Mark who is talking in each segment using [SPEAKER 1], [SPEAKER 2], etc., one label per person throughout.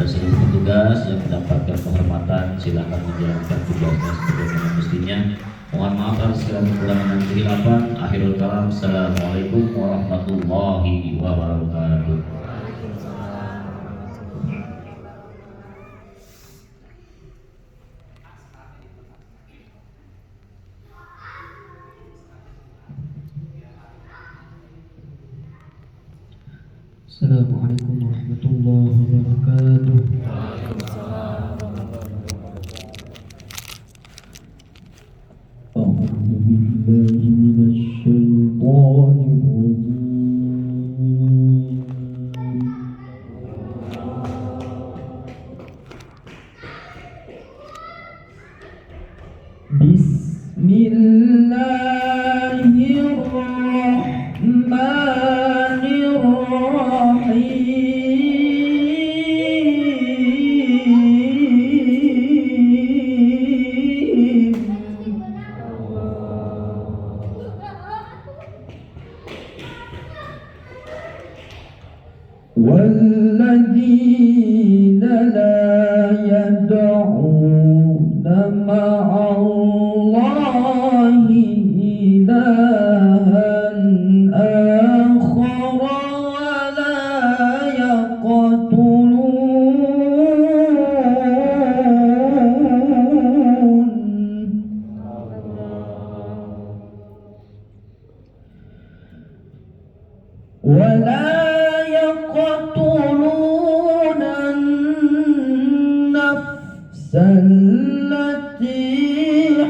[SPEAKER 1] seluruh petugas yang mendapatkan kehormatan, silakan menjalankan tugasnya sebagaimana mestinya. Mohon maaf atas segala kekurangan dan kehilapan. Akhirul kalam. Assalamualaikum warahmatullahi wabarakatuh.
[SPEAKER 2] Assalamualaikum warahmatullahi wabarakatuh. A'udzu billahi minasy syaithanir rajim. والذين لا يدعون مع الله إلها آخر ولا يقتلون النفس التي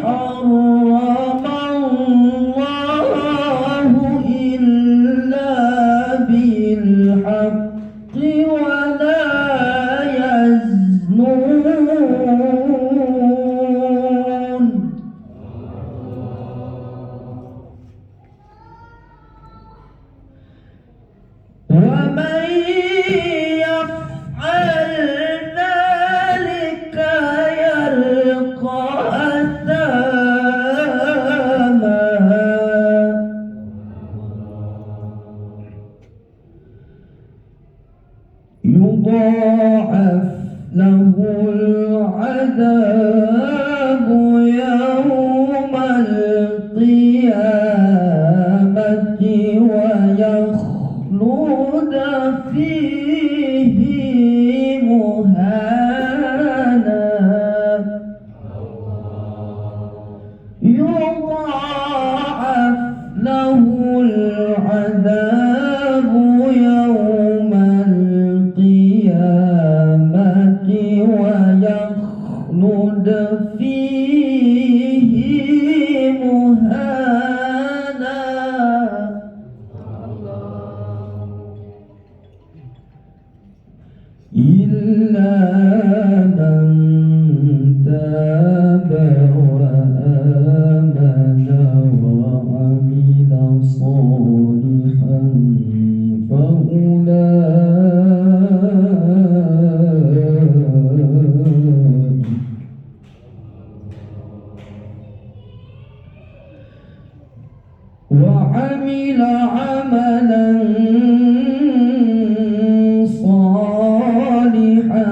[SPEAKER 2] حرم الله إلا بالحق ولا يزنون ومن يفعل ذلك يلقى أثاما يضاعف له العذاب يوم القيامة ويخلد فيه مهانا يضاعف له العذاب يوم القيامة ويخلد فيه مهانا إلا من تاب وآمن وعمل صالحا وعمل عملا صالحا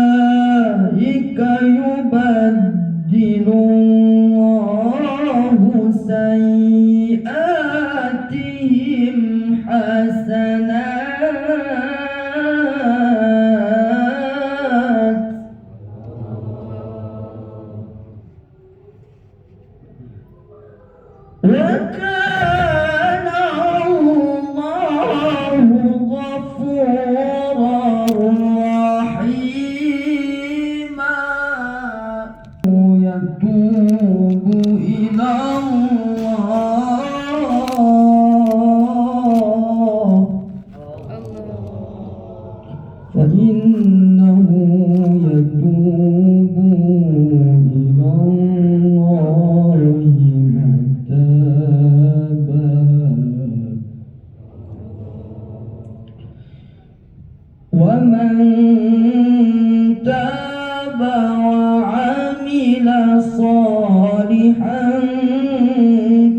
[SPEAKER 2] فأولئك يبدل الله سيئاتهم حسنات وكان الله غفورا رحيما يتوب إلى الله فإنه يتوب إلى الله متابا ومن تاب وعمل صالحا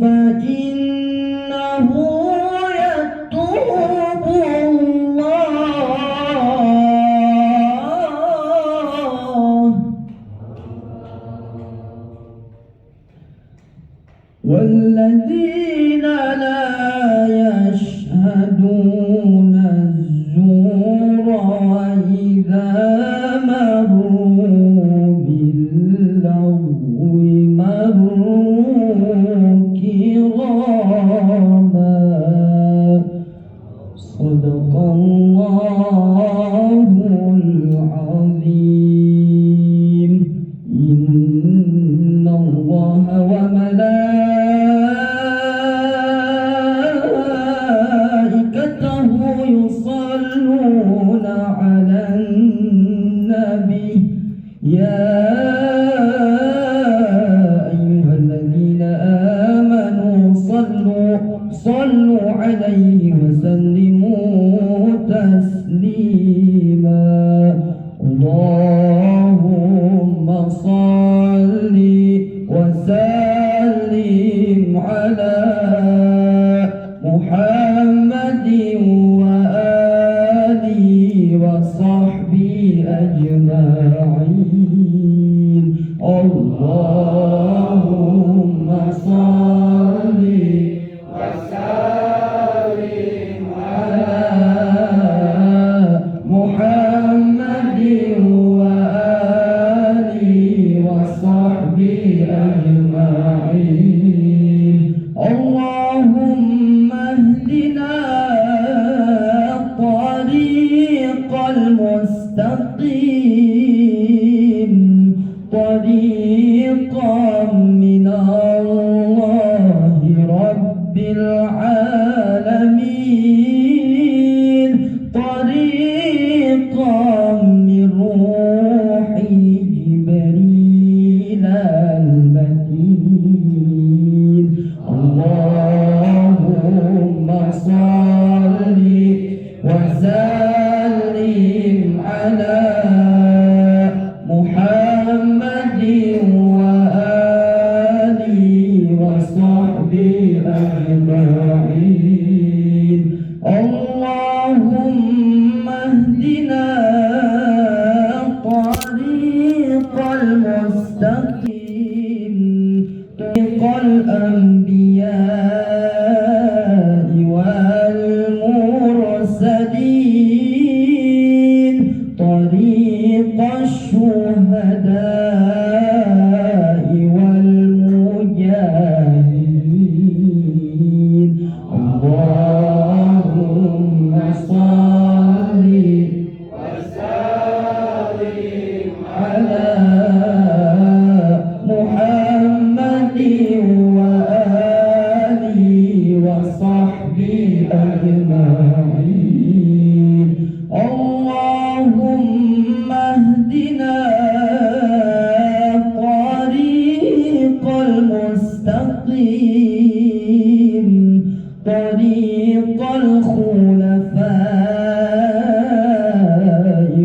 [SPEAKER 2] فإنه يتوب صلوا عليه وسلموا تسليما اللهم صل وسلم على محمد وآله وصحبه أجمعين اللهم صل وسلم على محمد وآله وصحبه أجمعين اللهم اهدنا الطريق المستقيم طريقا من الله رب العالمين طريقا من روح جبريل المتين اللهم صل وسلم على محمد وآله وصحبه أجمعين اللهم اهدنا الطريق المستقيم طريق الأنبياء والمرسلين طريق الشهداء والمجاهدين اللهم صل وسلم على محمد وآله وصحبه أجمعين اللهم اهدنا الطريق المستقيم طريق الخلفاء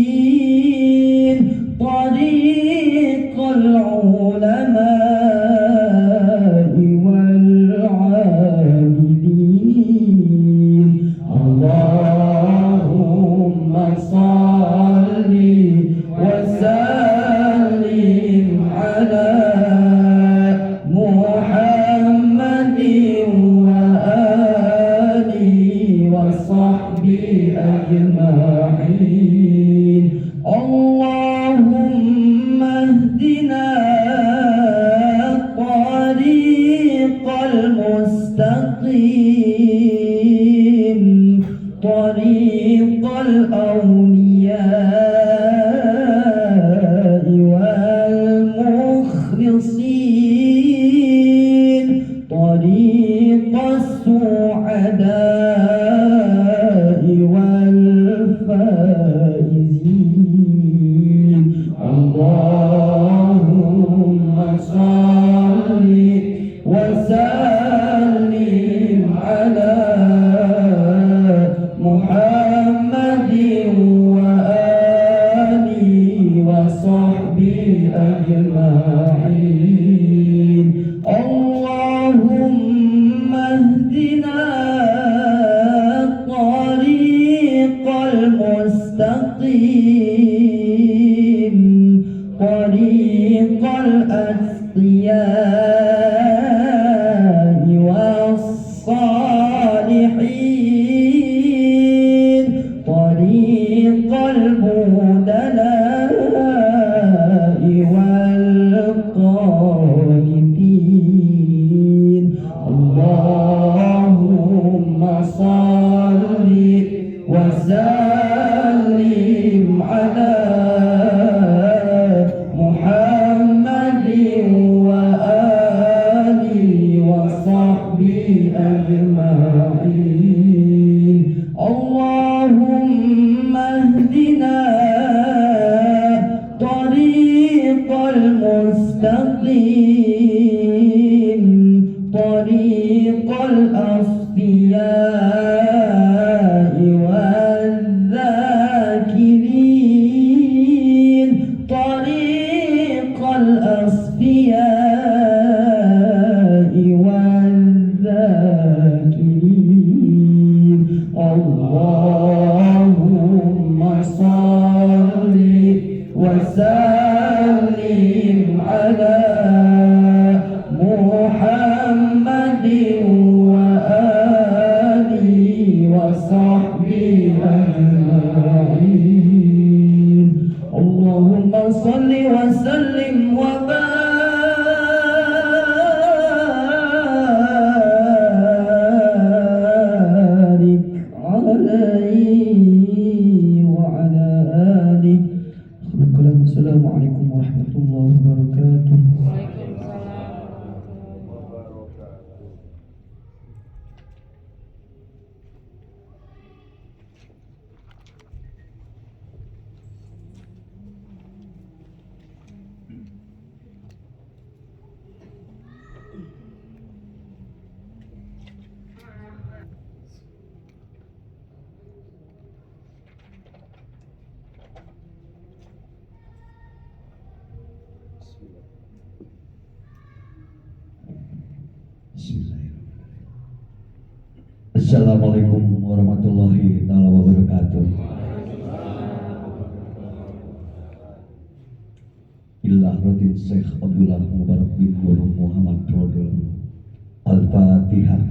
[SPEAKER 2] والراشدين طريق العلماء والعابدين اللهم صل وسلم على محمد وآله وصحبه أجمعين اللهم اهدنا الطريق المستقيم طريق الأولياء والمخلصين طريق السعداء والفائزين اللهم صل وسلم على محمد وآله وصحبه أجمعين اللهم اهدنا الطريق المستقيم طريق الأتقياء والصالحين طريق الأصفياء والذاكرين طريق الأصفياء والذاكرين اللهم صل وسلم على محمد وآله وصحبه أجمعين اللهم صل وسلم وبارك عليه وعلى آله. السلام عليكم ورحمة الله وبركاته. Assalamualaikum warahmatullahi wabarakatuh. Illah Radin Syekh Abdullah Mubarak bin Guru Muhammad Rodol Al-Fatihah.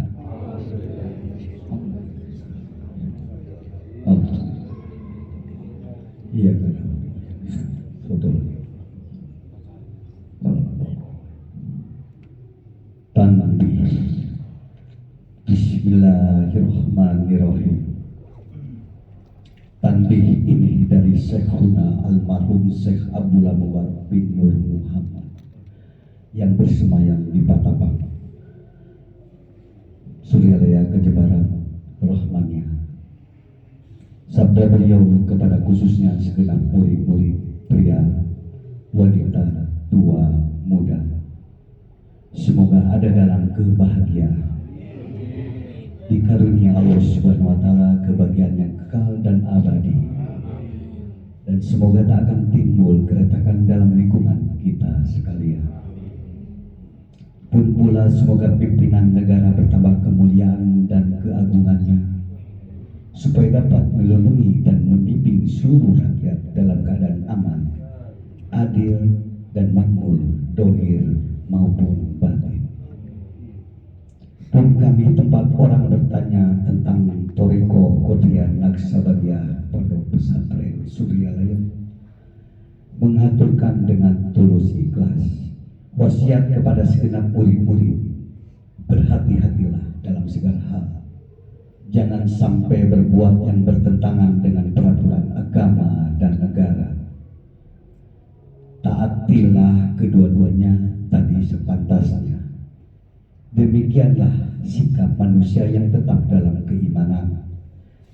[SPEAKER 2] Iya kan? Betul. Tanbih. Bismillahirrahmanirrahim. Tanbih ini dari Syekhuna almarhum Syekh Abdullah Mubarak bin Nur Muhammad yang bersemayam di Patapang, Suryalaya Kejebaran Rahmania. Sabda beliau kepada khususnya segenap murid-murid pria, wanita, tua, muda. Semoga ada dalam kebahagiaan, dikarunia Allah Subhanahu wa taala kebahagiaan yang kekal dan abadi. Dan semoga tak akan timbul keretakan dalam lingkungan kita sekalian. Pun pula semoga pimpinan negara bertambah kemuliaan dan keagungannya, supaya dapat melindungi dan membimbing seluruh rakyat dalam keadaan aman, adil dan makmur, dohir maupun batin. Pun kami tempat orang bertanya tentang Toriko Kodrian Naksabadia Pondok Pesantren Suryalaya, mengaturkan dengan tulus ikhlas wasiat kepada segenap murid-murid, berhati-hatilah dalam segala hal. Jangan sampai berbuat yang bertentangan dengan peraturan agama dan negara. Taatilah kedua-duanya tadi sepantasnya. Demikianlah sikap manusia yang tetap dalam keimanan.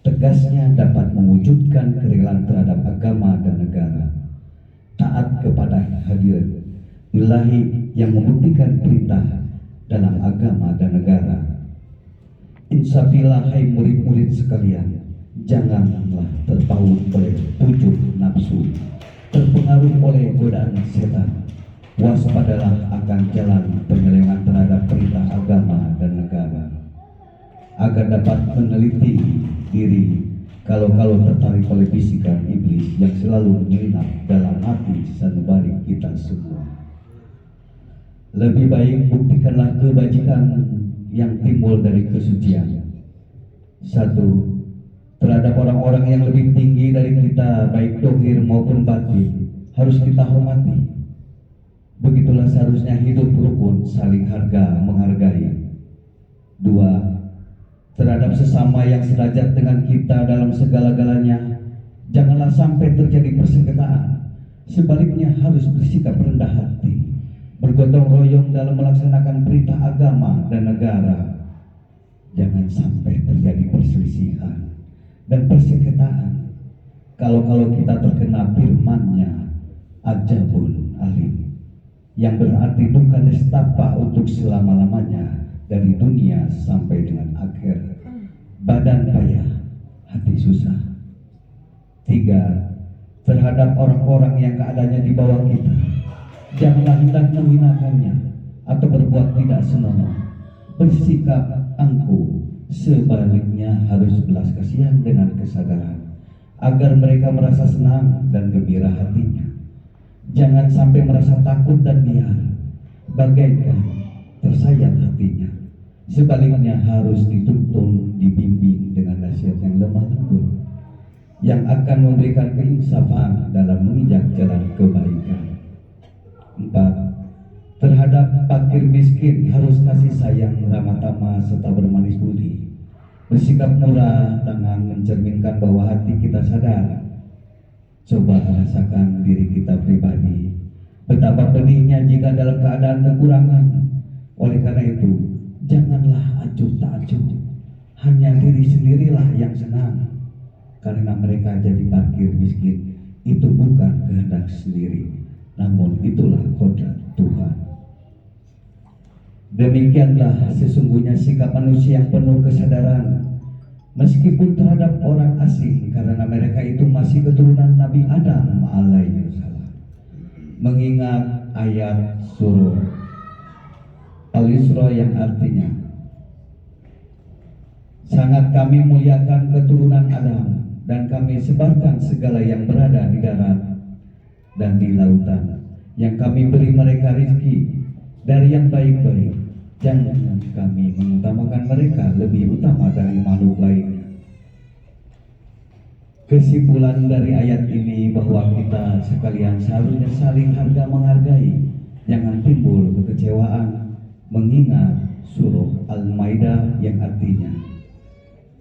[SPEAKER 2] Tegasnya dapat mewujudkan kerelaan terhadap agama dan negara. Taat kepada hadirat ilahi yang membuktikan perintah dalam agama dan negara. Insafilah hai murid-murid sekalian, janganlah terpaut oleh ujub nafsu, terpengaruh oleh godaan setan. Waspadalah akan jalan penyelewengan terhadap perintah agama dan negara, agar dapat meneliti diri kalau-kalau tertarik oleh bisikan iblis yang selalu menyelinap dalam hati sanubari kita semua. Lebih baik buktikanlah kebajikan yang timbul dari kesucian. Satu, terhadap orang-orang yang lebih tinggi dari kita, baik dohir maupun batin, harus kita hormati. Begitulah seharusnya hidup rukun, saling harga menghargai. Dua, terhadap sesama yang sederajat dengan kita dalam segala-galanya, janganlah sampai terjadi persengketaan. Sebaliknya harus bersikap rendah hati, bergotong royong dalam melaksanakan perintah agama dan negara. Jangan sampai terjadi perselisihan dan persengketaan. Kalau kita terkena firman-Nya, ajabun alim, yang berarti bukan nestapa untuk selama-lamanya, dari dunia sampai dengan akhir. Badan payah, hati susah. 3. Terhadap orang-orang yang keadaannya di bawah kita, janganlah hendak menghinakannya atau berbuat tidak senonoh. Bersikap angkuh, sebaliknya harus belas kasihan dengan kesadaran, agar mereka merasa senang dan gembira hatinya. Jangan sampai merasa takut dan liar, bagaikan tersayat hatinya. Sebaliknya harus dituntun, dibimbing dengan nasihat yang lemah lembut, yang akan memberikan keinsafan dalam menginjak jalan kebaikan. 4. Terhadap fakir miskin harus kasih sayang, ramah tamah, serta bermanis budi. Bersikap murah tangan mencerminkan bahwa hati kita sadar. Coba rasakan diri kita pribadi, betapa pedihnya jika dalam keadaan kekurangan. Oleh karena itu, janganlah acuh tak acuh, hanya diri sendirilah yang senang. Karena mereka jadi fakir miskin itu bukan kehendak sendiri, namun itulah kodrat Tuhan. Demikianlah sesungguhnya sikap manusia yang penuh kesadaran, meskipun terhadap orang asing, karena mereka itu masih keturunan Nabi Adam alaihissalam. Mengingat ayat surah Al-Isra yang artinya, sangat kami muliakan keturunan Adam, dan kami sebarkan segala yang berada di darat dan di lautan, yang kami beri mereka rezeki dari yang baik-baik. Jangan kami mengutamakan mereka lebih utama dari makhluk lainnya. Kesimpulan dari ayat ini bahwa kita sekalian seharusnya saling harga menghargai, jangan timbul kekecewaan, mengingat surah Al-Maidah yang artinya,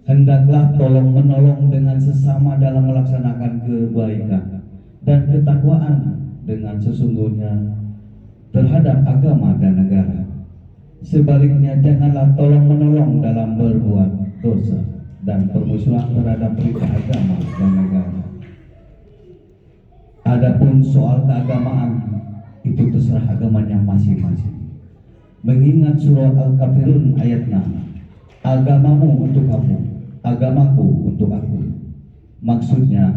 [SPEAKER 2] hendaklah tolong menolong dengan sesama dalam melaksanakan kebaikan dan ketakwaan dengan sesungguhnya terhadap agama dan negara. Sebaliknya janganlah tolong menolong dalam berbuat dosa dan permusuhan terhadap berita agama dan negara. Adapun soal keagamaan, itu terserah agamanya masing-masing. Mengingat surah Al-Kafirun ayat 6, agamamu untuk kamu, agamaku untuk aku. Maksudnya,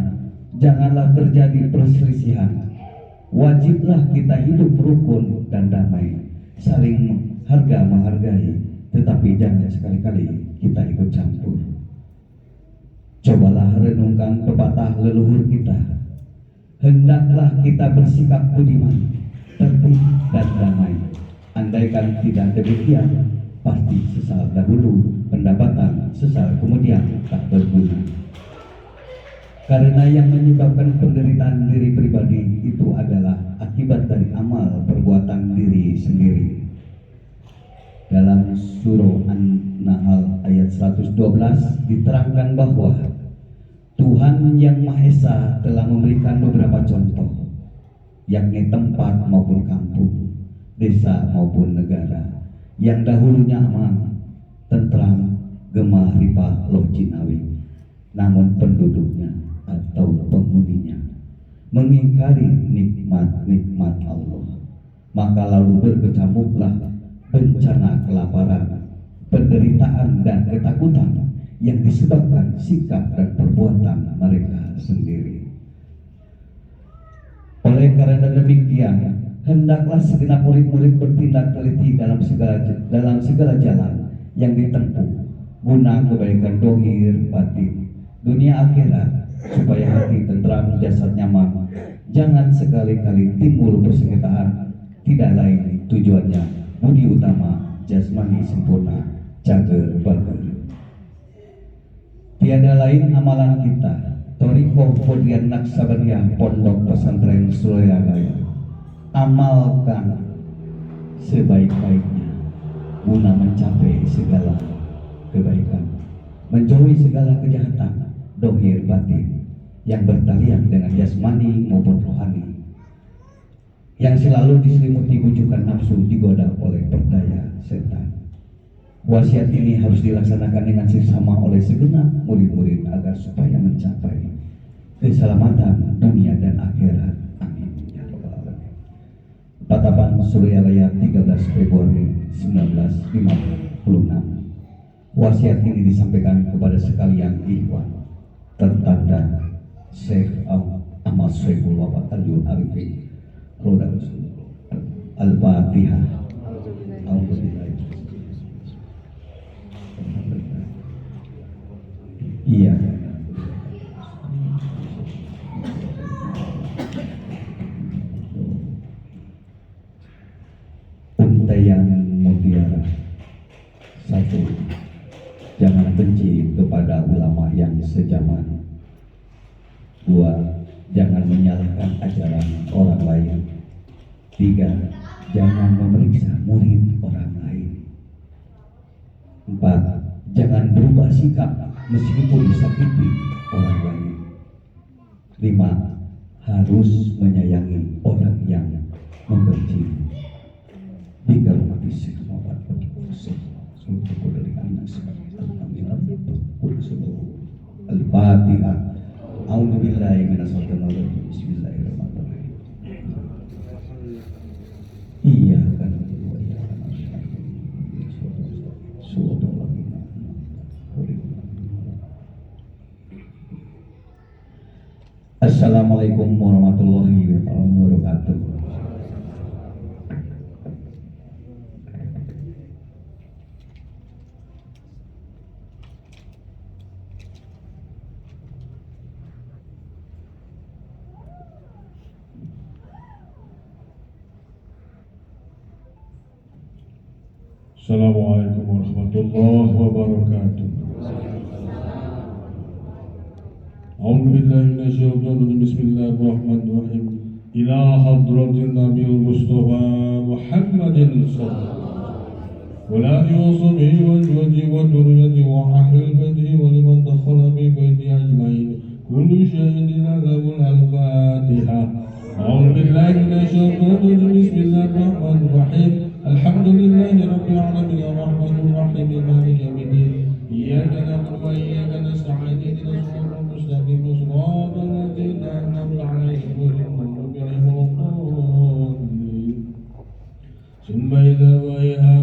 [SPEAKER 2] janganlah terjadi perselisihan. Wajiblah kita hidup rukun dan damai, saling harga menghargai, tetapi jangan sekali-kali kita ikut campur. Cobalah renungkan pepatah leluhur kita, hendaklah kita bersikap budiman, tertib dan damai. Andaikan tidak demikian, pasti sesal dahulu pendapatan, sesal kemudian tak berguna. Karena yang menyebabkan penderitaan diri pribadi itu adalah akibat dari amal perbuatan diri sendiri. Dalam surah An-Nahl ayat 112 diterangkan bahwa Tuhan yang Maha Esa telah memberikan beberapa contoh, yakni tempat maupun kampung, desa maupun negara, yang dahulunya aman, tentram, gemah ripah loh jinawi, namun penduduknya atau penghuninya mengingkari nikmat-nikmat Allah, maka lalu berkecamuklah bencana kelaparan, penderitaan dan ketakutan yang disebabkan sikap dan perbuatan mereka sendiri. Oleh karena demikian, hendaklah segenap murid-murid bertindak teliti dalam segala jalan yang ditempuh guna kebaikan dohir batin, dunia akhirat, supaya hati tentram, jasad nyaman. Jangan sekali-kali timbul persengketaan, tidak lain tujuannya budi utama, jasmani sempurna, cager bager. Tiada lain amalan kita, Thariqah Qadriyah Naksabaniyah Pondok Pesantren Surabaya. Amalkan sebaik-baiknya guna mencapai segala kebaikan, menjauhi segala kejahatan dohir batin yang bertalian dengan jasmani maupun rohani, yang selalu diselimuti bujukan nafsu, digoda oleh perdaya setan. Wasiat ini harus dilaksanakan dengan seksama oleh segenap murid-murid agar supaya mencapai keselamatan dunia dan akhirat. Amin ya rabbal alamin. Patapan Suralaya 13 Februari 1950. Wasiat ini disampaikan kepada sekalian ikhwan tertanda Syekh Ahmad Syaiful Wafat Al-Yul Arifin Roda Rasulullah. Al-Fatihah. Iya. Untayan mutiara. Satu, jangan benci kepada ulama yang sejaman. Dua, jangan menyalahkan ajaran orang lain. Tiga, jangan memeriksa murid orang lain. Empat, jangan berubah sikap meskipun disakiti orang lain. Lima, harus menyayangi orang yang membenci. Tiga, mati semua dari anak Al-Fatihah. A'udzubillahi minasyaitonir rajim. Bismillahirrahmanirrahim. Iya kan. Assalamualaikum warahmatullahi wabarakatuh.
[SPEAKER 3] Assalamualaikum warahmatullahi wabarakatuh. A'udzubillahi minasyaitonir rajim. Bismillahirrahmanirrahim. Ila hadratin Nabil Mustafa Muhammadin sallallahu wa alihi wa sahbihi wa azwajihi wa dhurriyyatihi wa ahlil baitihi wa liman dakhala bi baiti ajmain. Kullu syai'in lahu al-Fatihah. A'udzubillahi minasyaitonir rajim. Bismillahirrahmanirrahim. Alhamdulillahi rabbil alamin arrahmanir rahim maliki yaumiddin. Iyyaka na'budu wa iyyaka nasta'in ihdinas siratal mustaqim siratal ladzina an'amta 'alaihim ghairil maghdubi 'alaihim waladdallin. Summa ila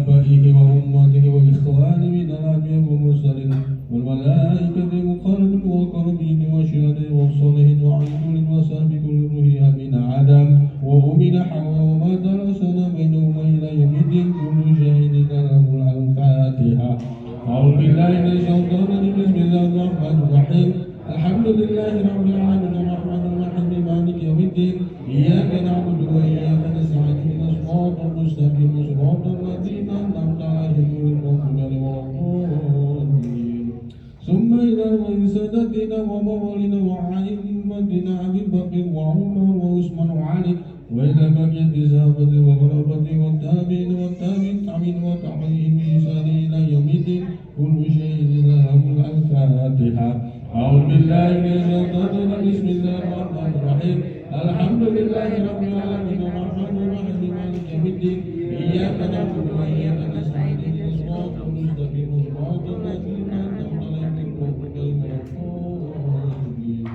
[SPEAKER 3] abaihi wa ummatihi wa ikhwanihi min al-anbiya'i wal mursalin wal malaikati muqarrabin wal qarabin wa syuhada'i was salihin wa 'ala kulli wa sahbihi kulli ruhi amin adam wa umina hawa wa ma darasana bainahum ila yaumiddin kullu syai'in lahu al-Fatihah. أعوذ بالله من الشيطان الرجيم. بسم الله الرحمن الرحيم. الحمد لله رب العالمين الرحمن الرحيم مالك يوم الدين. إياك نعبد وإياك نستعين اهدنا الصراط المستقيم صراط الذين أنعمت عليهم غير المغضوب عليهم ولا الضالين. ثم إلى سادتنا وموالينا وأئمتنا أبي بكر وعمر وعثمان وعلي وإلى بقية الصحابة وقرابة والتابعين والتابعين وتابعين بإحسان إلى يوم الدين كل شيء له الفاتحة. أعوذ بالله من الشيطان الرجيم. بسم الله الرحمن الرحيم. الحمد لله رب العالمين الرحمن الرحيم مالك يوم الدين. إياك نعبد وإياك نستعين اهدنا الصراط المستقيم صراط الذين أنعمت عليهم غير المغضوب عليهم ولا الضالين.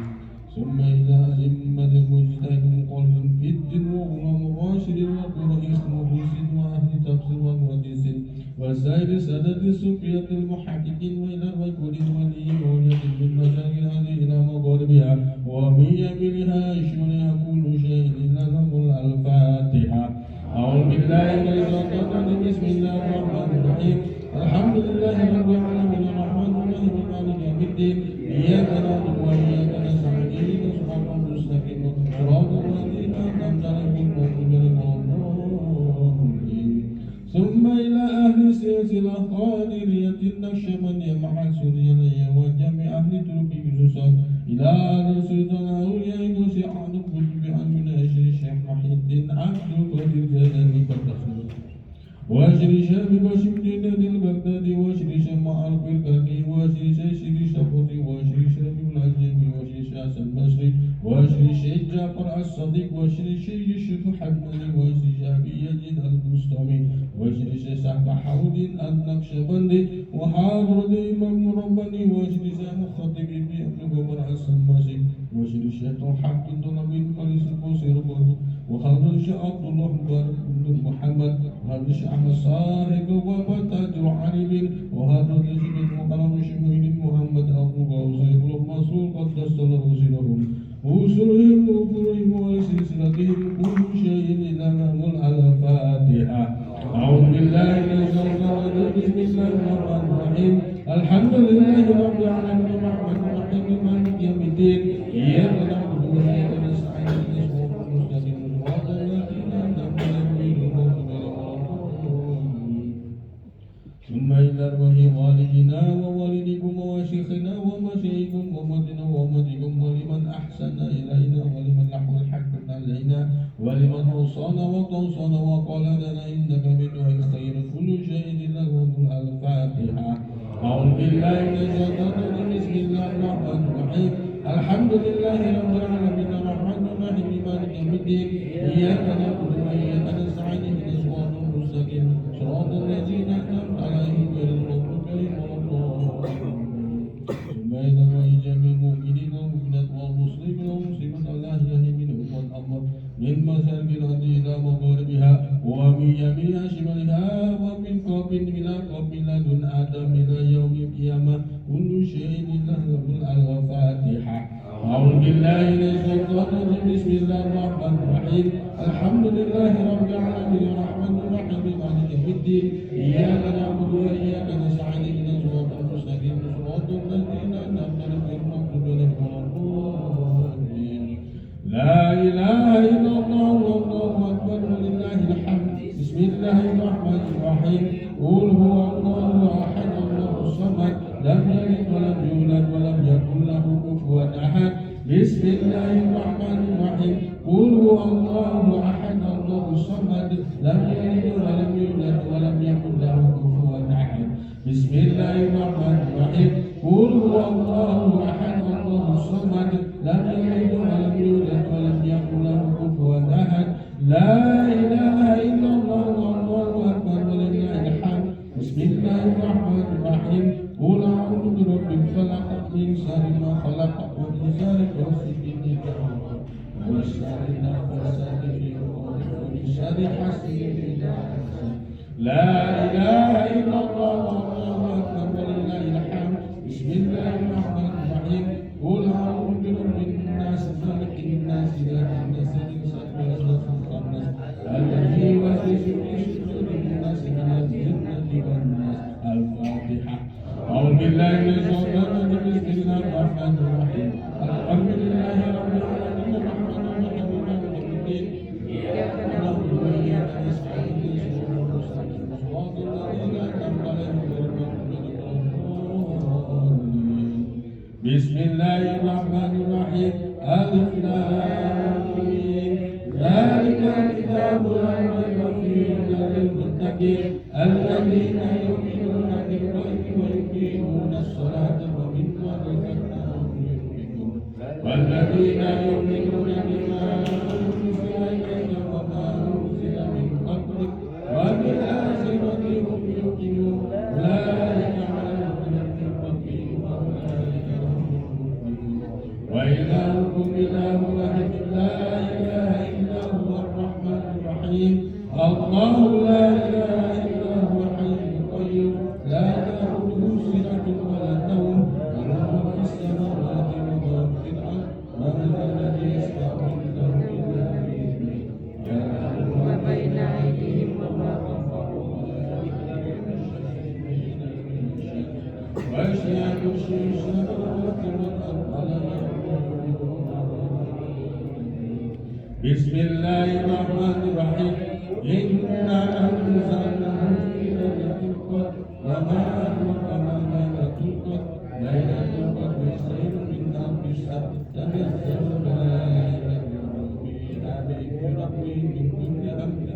[SPEAKER 3] ثم إلى أئمة المجتهد المقلد في الدين وغلام الراشد والرئيس المفسد وأهل التفسير والمحدثين وسائر السادة الصوفية المحققين وإلى الرجل الولي وولية بالمشاكل هذه إلى مغاربها ومن يمينها شمالها كل شيء له الفاتحة. أعوذ بالله من الشيطان الرجيم. بسم الله الرحمن الرحيم. الحمد لله رب العالمين الرحمن الرحيم مالك يوم الدين. إياك نعبد وإياك نستعين اهدنا الصراط المستقيم صراط الذين أنعمت عليهم غير المغضوب عليهم. ثم إلى أهل السلسلة القادرية النقشبندية مع السوريانية وجميع أهل تركي خصوصا إلى أهل السلطنة أولياء قوس أحد الكتب عن مناشر الشيخ محي الدين عبد القادر الجيلاني بالرسول واشر شام باشم الدين البغدادي واشر شام عرب الكردي واشر شيخ صفوتي واشر شام العجمي واشر شاس المصري واشر الشيخ جعفر الصديق واشر الشيخ حمداني واشر شعبي يزيد البستامي واشر الشيخ صاحب حودين النقشبندي وحاضر الإمام رباني واشر الشيخ الخطيب بن عمر السماسي واشر الشيخ الحق بن طلب القيس القصير وحاضر الشيخ عبد الله مبارك بن محمد وحاضر الشيخ أحمد صاحب وفتاة علي وحاضر الشيخ وأستغفرهم وأسرهم وفرهم وسلسلتهم كل شيء لهم الفاتحة. أعوذ بالله من الشيطان الرجيم. بسم الله الرحمن الرحيم. الحمد لله رب العالمين الرحمن الرحيم مالك يوم الدين. إياك نعبد وإياك نستعين اهدنا الصراط المستقيم صراط الذين أنعمت عليهم غير المغضوب عليهم. ثم إلى أرواح والدنا ووالدكم وشيخنا ومشايخكم وأمتنا وأمتكم ولمن أحسن إلينا ولمن لحق الحق علينا ولمن أوصانا وتوصانا وقال لنا إنك بدعاء الخير كل شيء له الفاتحة. أعوذ بالله من الشيطان الرجيم. بسم الله الرحمن الرحيم. الحمد لله رب العالمين الرحمن الرحيم مالك يوم الدين. إياك نعبد وإياك نستعين اهدنا الصراط المستقيم صراط الذين أنعمت عليهم غير المغضوب عليهم ولا الضالين. ثم إلى جميع المؤمنين والمؤمنات والمسلمين والمسلمات الأحياء منهم والأموات من مشارق الأرض إلى مغاربها ومن يمينها شمالها ومن قبل إلى قبل لدن آدم إلى يوم القيامة كل شيء له الفاتحة. أعوذ بالله من الشيطان الرجيم. بسم الله الرحمن الرحيم. الحمد لله رب العالمين الرحمن الرحيم مالك يوم الدين. إياك نعبد وإياك نستعين اهدنا الصراط المستقيم صراط الذين أنعمت عليهم غير المغضوب عليهم ولا الضالين. لا إله إلا الله والله أكبر ولله الحمد. بسم الله الرحمن الرحيم. قل هو الله أحد الله الصمد لم يلد ولم يولد ولم يكن له كفوا أحد. بسم الله الرحمن الرحيم. قل هو الله أحد الله الصمد لم يلد ولم يولد ولم يكن له كفوا أحد. بسم الله الرحمن الرحيم. قل هو الله أحد الله الصمد لم يلد ولم يولد ولم يكن له كفوا أحد. لا إله إلا الله والله أكبر ولله الحمد. بسم الله الرحمن الرحيم. قل أعوذ برب الفلق من شر ما خلق ومن شر غاسق إذا وقب ومن شر النفاثات في العقد ومن شر حاسد إذا حسد. لا إله إلا الله والله أكبر ولله الحمد. بسم الله الرحمن الرحيم. قل أعوذ برب الناس ملك الناس إله الناس من شر الوسواس الخناس الذي يوسوس في صدور الناس من الجنة والناس. الفاتحة. أعوذ بالله من الشيطان الرجيم. بسم الله الرحمن الرحيم. الحمد لله رب العالمين الرحمن الرحيم مالك يوم الدين. إياك نعبد وإياك نستعين اهدنا الصراط المستقيم صراط الذين أنعمت عليهم غير المغضوب عليهم ولا الضالين. بسم الله الرحمن الرحيم. ألف لام ميم. ذلك الكتاب لا ريب فيه هدى للمتقين الذين يؤمنون بالغيب ويقيمون الصلاة ومما رزقناهم ينفقون والذين يؤمنون بما أنزل إليك وما أنزل من قبلك وبالآخرة هم يوقنون أولئك على هدى من ربهم وأولئك هم المفلحون. وإلهكم إله واحد لا إله إلا هو الرحمن الرحيم. الله لا إله إلا هو الحي القيوم لا تأخذه سنة ولا نوم له ما في السماوات وما في الأرض. من ذا الذي يشفع عنده إلا بإذنه يعلم ما بين أيديهم وما خلفهم ولا يحيطون بشيء من شيء ويسع كرسيه السماوات والأرض ولا يؤوده بسم الله الرحمن الرحيم. إنا أنزلناه في ليلة القدر وما أدراك ما ليلة القدر. ليلة القدر خير من ألف شهر تنزل الملائكة والروح فيها بإذن ربهم من كل أمر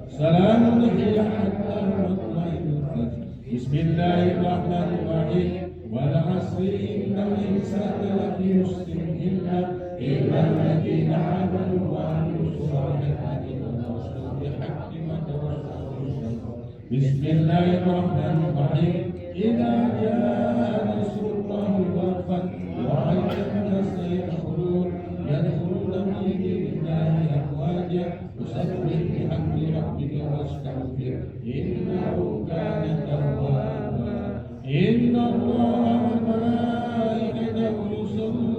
[SPEAKER 3] سلام هي حتى مطلع الفجر. بسم الله الرحمن الرحيم. والعصر إن الإنسان لفي خسر إلا الذين آمنوا وعملوا الصالحات وتواصوا بالحق وتواصوا بالصبر. بسم الله الرحمن الرحيم. إذا جاء نصر الله والفتح ورأيت الناس يدخلون في دين الله أفواجا فسبح بحمد ربك واستغفر إنه كان توابا. إن الله وملائكته يصلون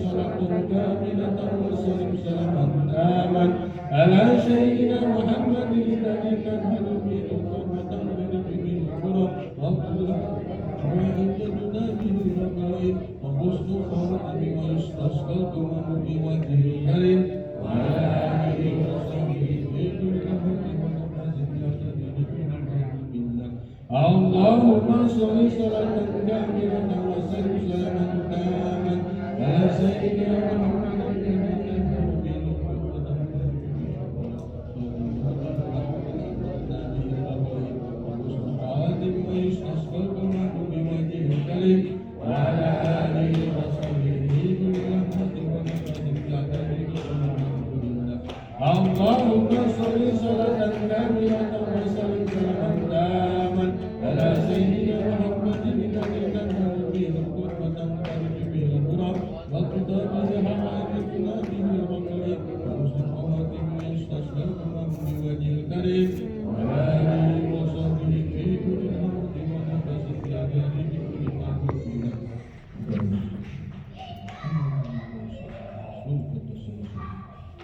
[SPEAKER 3] صلاة كاملة وسلم سلاما تاما على سيدنا محمد الذي تنهل به القرب وتنهل به القرب وعندنا به الرقائب وحسن الخاتم ويستسقى القمر بوجه الكريم وعلى آله وصحبه في كل وقت اللهم صل صلاة كاملة وسلم سلاما تاما على سيدنا محمد ويستسقى القمر بوجه الكريم وعلى آله وصحبه في كل لحظة ونفس اللهم صل صلاة كاملة وسلم سلاما تاما على سيدنا محمد الذي تنهل به القرب وتنفرج به الكرب وتطاب بحوائجنا به الرقيب وحسن الخواتم ويستسقى القمر بوجه الكريم وعلى آله وصحبه في كل لحظة ونفس الفاتحة.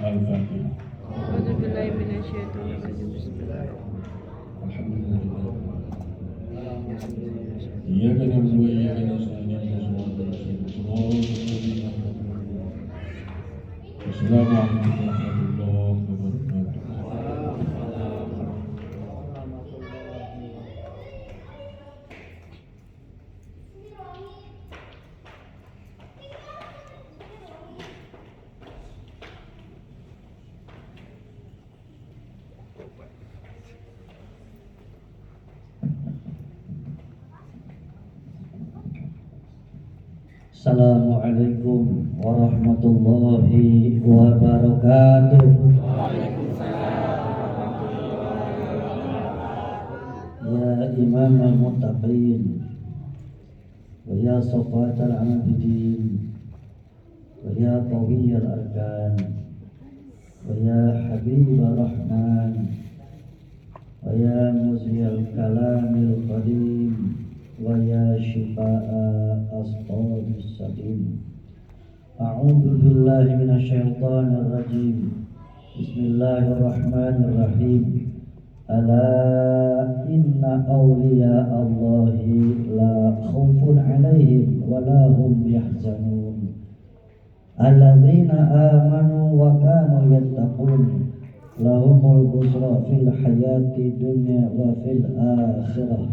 [SPEAKER 4] أعوذ بالله من الشيطان الرجيم. بسم الله
[SPEAKER 3] إياك نعبد وإياك نستعين اهدنا الصراط المستقيم السلام عليكم ورحمة الله وبركاته.
[SPEAKER 2] Assalamualaikum warahmatullahi wabarakatuh. Ya Imam al-Muttaqin wa ya Safat al-Abidin wa ya Qawiy al-Arkan wa ya Habib al-Rahman wa ya Muzi al-Kalam al-Qadim wa ya Shifa'a asqabis sadim. A'udzu billahi minasyaitonir rajim. Bismillahirrahmanirrahim. Ala inna awliya Allahi la khawfun 'alaihim wa la hum yahzanun. Alladzina amanu wa kanu yattaqun. Lahumul busra fil hayati dunya wa fil akhirah.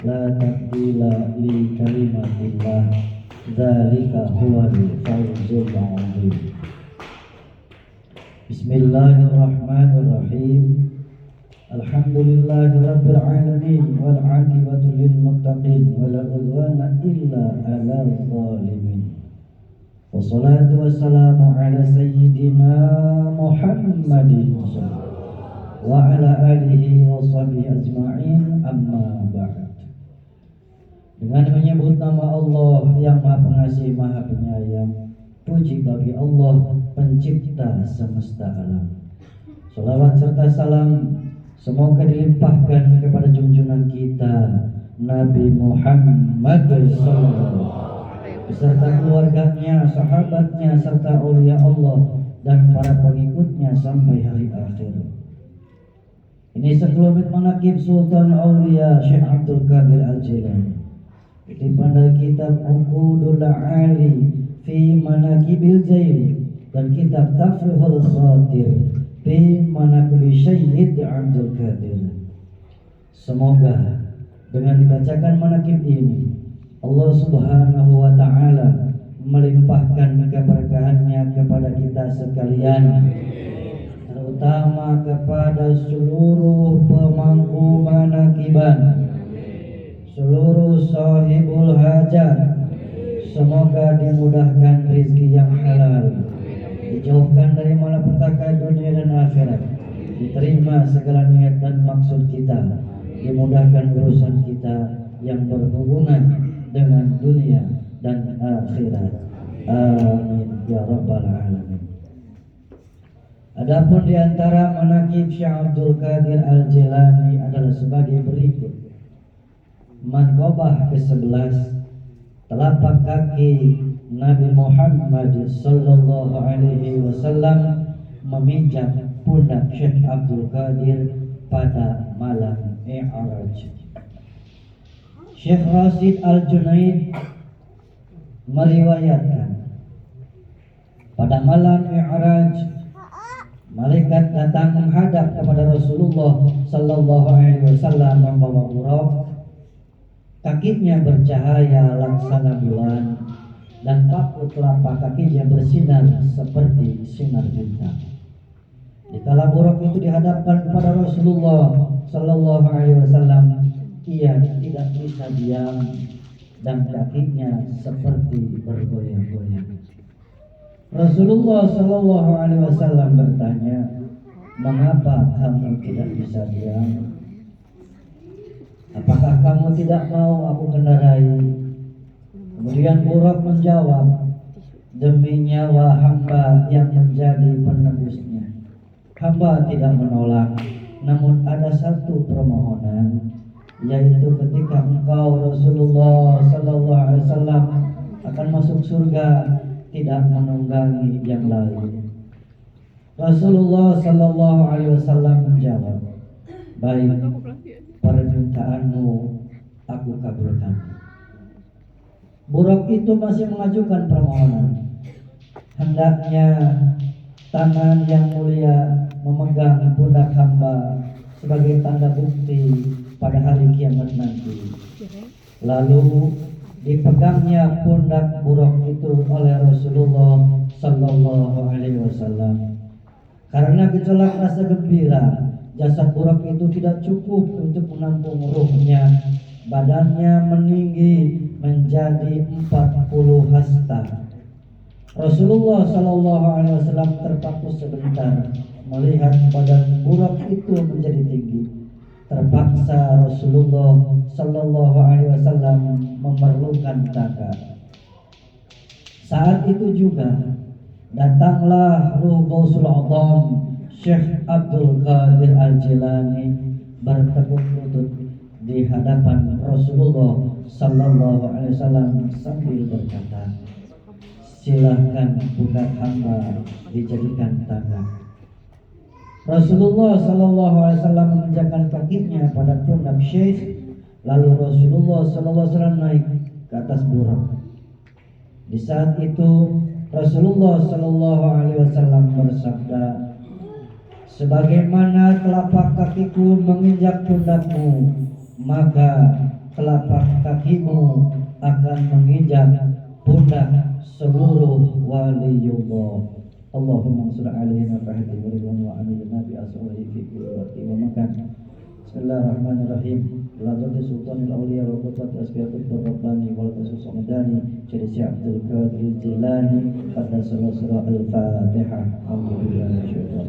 [SPEAKER 2] La tabdila li kalimatillah. Dzalika huwal fawzul 'adzim. Bismillahirrahmanirrahim. Alhamdulillahi rabbil alamin wal 'aqibatu lil muttaqin wa la 'udwana illa 'alal zalimin. Wassalatu wassalamu ala sayyidina Muhammadin wa ala alihi wa sahbihi ajma'in, amma ba'd. Dengan menyebut nama Allah yang Maha Pengasih Maha Penyayang, puji bagi Allah pencipta semesta alam. Salawat serta salam semoga dilimpahkan kepada junjungan kita Nabi Muhammad SAW beserta keluarganya, sahabatnya, serta aulia Allah dan para pengikutnya sampai hari akhir. Ini sekelumit manaqib Sultan Aulia Syekh Abdul Qadir Al-Jilani, kutipan dari kitab Uqudul Ali fi Manaqibil Jaili dan kitab Tafrihul Khatir fi Manaqibi Syekh Abdul Qadir. Semoga dengan dibacakan manaqib ini Allah Subhanahu wa ta'ala melimpahkan keberkahannya kepada kita sekalian, terutama kepada seluruh pemangku manaqiban, seluruh sahibul hajat. Semoga dimudahkan rezeki yang halal, dijauhkan dari malapetaka dunia dan akhirat, diterima segala niat dan maksud kita, dimudahkan urusan kita yang berhubungan dengan dunia dan akhirat. Amin ya rabbal alamin. Adapun di antara manaqib Syekh Abdul Qadir Al-Jilani adalah sebagai berikut. Manqabah ke-11, telapak kaki
[SPEAKER 5] Nabi Muhammad sallallahu alaihi wasallam memijak pundak Syekh Abdul Qadir pada malam Mi'raj. Syekh Rasid Al-Junaid meriwayatkan pada malam Mi'raj malaikat datang menghadap kepada Rasulullah sallallahu alaihi wasallam membawa buraq. Kakinya bercahaya laksana bulan dan paku telapak kakinya bersinar seperti sinar bintang. Dikala buraq itu dihadapkan kepada Rasulullah sallallahu alaihi wasallam, ia tidak bisa diam dan kakinya seperti bergoyang-goyang. Rasulullah sallallahu alaihi wasallam bertanya, "Mengapa kamu tidak bisa diam? Apakah kamu tidak mau aku kendarai?" Kemudian buraq menjawab, "Demi nyawa hamba yang menjadi penebusnya, hamba tidak menolak. Namun ada satu permohonan, yaitu ketika engkau Rasulullah sallallahu alaihi wasallam akan masuk surga, tidak menunggangi yang lain." Rasulullah sallallahu alaihi wasallam menjawab, "Baik, permintaanmu aku kabulkan." Buraq itu masih mengajukan permohonan. Hendaknya tangan yang mulia memegang pundak hamba sebagai tanda bukti pada hari kiamat nanti. Lalu dipegangnya pundak buraq itu oleh Rasulullah sallallahu alaihi wasallam. Karena gejolak rasa gembira, jasad buraq itu tidak cukup untuk menampung ruhnya. Badannya meninggi menjadi 40 hasta. Rasulullah sallallahu alaihi wasallam terpaku sebentar melihat badan buraq itu menjadi tinggi. Terpaksa Rasulullah sallallahu alaihi wasallam memerlukan tangga. Saat itu juga datanglah ruh Ghausul A'zam Syekh Abdul Qadir Al-Jilani bertekuk lutut di hadapan Rasulullah sallallahu alaihi wasallam sambil berkata, "Silahkan pundak hamba dijadikan tangga." Rasulullah sallallahu alaihi wasallam menginjakkan kakinya pada pundak Syekh, lalu Rasulullah sallallahu alaihi wasallam naik ke atas buraq. Di saat itu Rasulullah sallallahu alaihi wasallam bersabda, "Sebagaimana telapak kakiku menginjak pundakmu, maka telapak kakimu akan menginjak pundak seluruh waliullah." Allahumma shalli alaihi wa fahdi wa ridwan wa amin nabi ashabihi fi kulli waqtin wa makan. Bismillahirrahmanirrahim. Ladzi sultanil awliya wa qutbat asbiyatul rabbani wal qasus madani Syekh Abdul Qadir Jilani qaddasallahu sirra al-Fatihah. Alhamdulillah syaitan.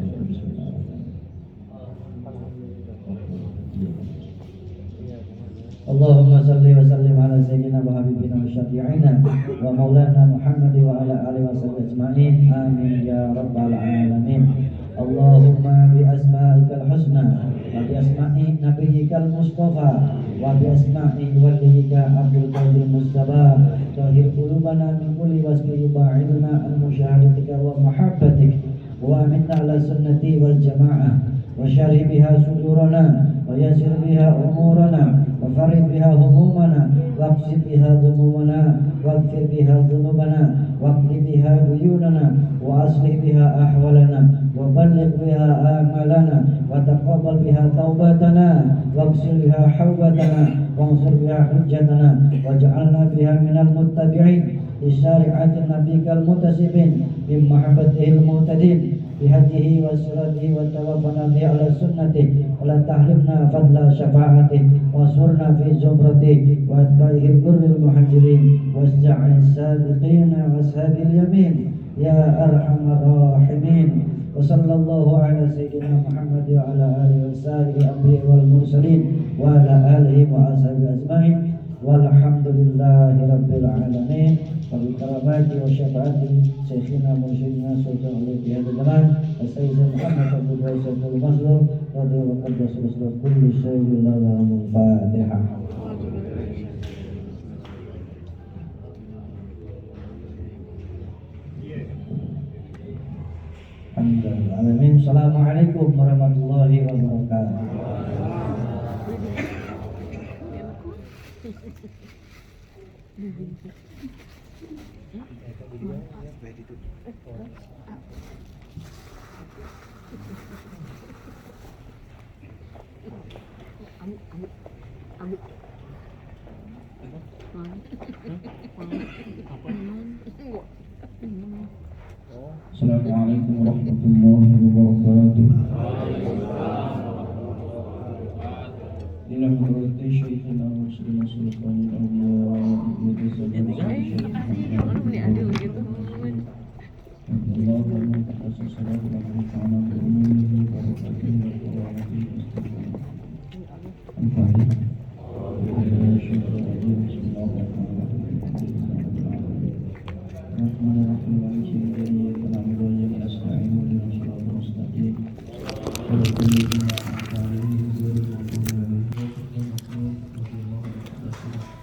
[SPEAKER 5] Allahumma salli wa sallim ala sayyidina wa habibina wa syafi'ina wa maulana Muhammad wa ala alihi wa sahbihi ajma'in. Amin ya rabbal alamin. Allahumma bi asma'ikal husna wa bi asma'i nabiyyikal mustafa wa bi asma'i waliyika Abdul Qadir Mustafa tahhir qulubana min kulli wasfi yuba'iduna an musyahadatika wa mahabbatik wa aminna ala sunnati wal jama'ah wa syarih biha sudurana wa yasir biha umurana وفرج بها همومنا واقصد بها ذنوبنا واغفر بها ذنوبنا واقض بها ديوننا واصلح بها احوالنا وبلغ بها آمالنا وتقبل بها توبتنا واغسل بها حوبتنا وانصر بها حجتنا واجعلنا بها من المتبعين لشريعة نبيك المتسبين بمحبته المهتدين بهديه وسنته وتوفنا به على سنته ولا تحرمنا فضل شفاعته وانصرنا في زمرته واتباعه الغر المهاجرين واجعل الصادقين واصحاب اليمين يا ارحم الراحمين. وصلى الله على سيدنا محمد وعلى اله وسائر الانبياء والمرسلين وعلى اله واصحابه اجمعين والحمد لله رب العالمين. وبكرامات وشفاعة شيخنا مرشدنا سلطان علي في هذا الزمان السيد محمد عبد الله سيد المظلوم رضي الله عنه كل شيء له الفاتحة. Alhamdulillah. Alamin. Assalamualaikum warahmatullahi wabarakatuh. Assalamualaikum warahmatullahi wabarakatuh. Ila hadrati Syekhina wa Sayyidina Sultanil Awliya Ibnu Sayyidina Allahumma tasawwur salatu wa ta'ala bi ummihi wa barakatihi wa rahmatihi al-Fatihah. Bismillahirrahmanirrahim.